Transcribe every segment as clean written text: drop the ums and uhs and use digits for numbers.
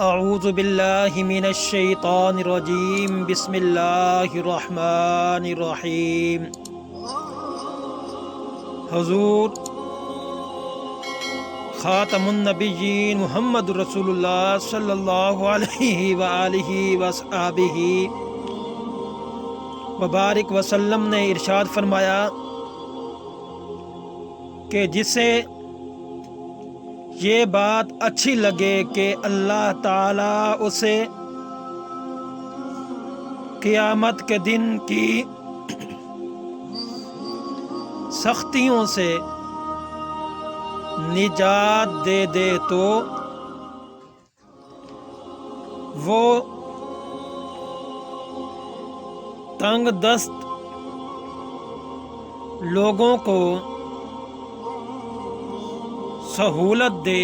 اعوذ باللہ من الشیطان الرجیم بسم اللہ الرحمن الرحیم۔ حضور خاتم النبیین محمد رسول اللہ صلی اللہ علیہ وآلہ وصحبہ وبارک وسلم نے ارشاد فرمایا کہ جسے یہ بات اچھی لگے کہ اللہ تعالیٰ اسے قیامت کے دن کی سختیوں سے نجات دے دے تو وہ تنگ دست لوگوں کو سہولت دے۔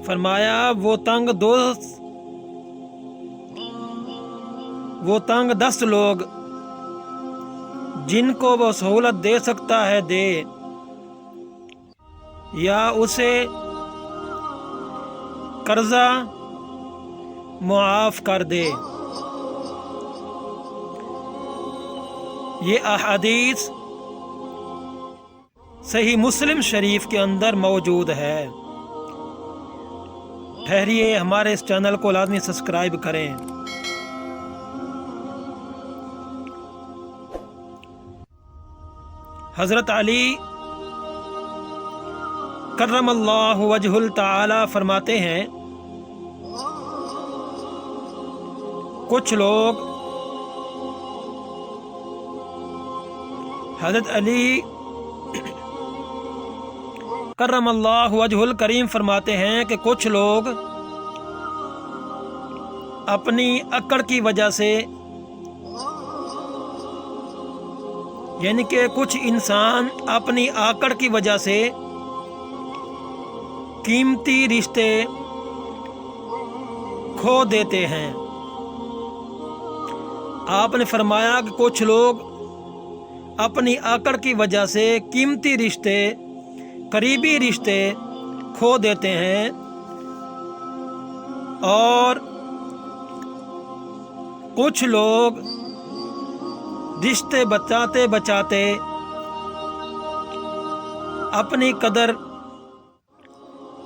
فرمایا وہ تنگ دست لوگ جن کو وہ سہولت دے سکتا ہے دے، یا اسے قرضہ معاف کر دے۔ یہ احادیث صحیح مسلم شریف کے اندر موجود ہے۔ ٹھہریے، ہمارے اس چینل کو لازمی سبسکرائب کریں۔ حضرت علی کرم اللہ وجہ تعالی فرماتے ہیں، کچھ لوگ حضرت علی کرم اللہ وجہ الکریم فرماتے ہیں کہ کچھ لوگ اپنی اکڑ کی وجہ سے، یعنی کہ کچھ انسان اپنی آکڑ کی وجہ سے قیمتی رشتے کھو دیتے ہیں۔ آپ نے فرمایا کہ کچھ لوگ اپنی آکڑ کی وجہ سے قیمتی رشتے، قریبی رشتے کھو دیتے ہیں، اور کچھ لوگ رشتے بچاتے بچاتے اپنی قدر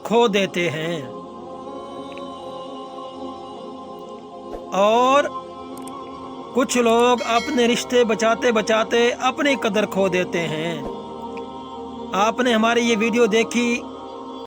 کھو دیتے ہیں، اور کچھ لوگ اپنے رشتے بچاتے بچاتے اپنی قدر کھو دیتے ہیں۔ آپ نے ہماری یہ ویڈیو دیکھی،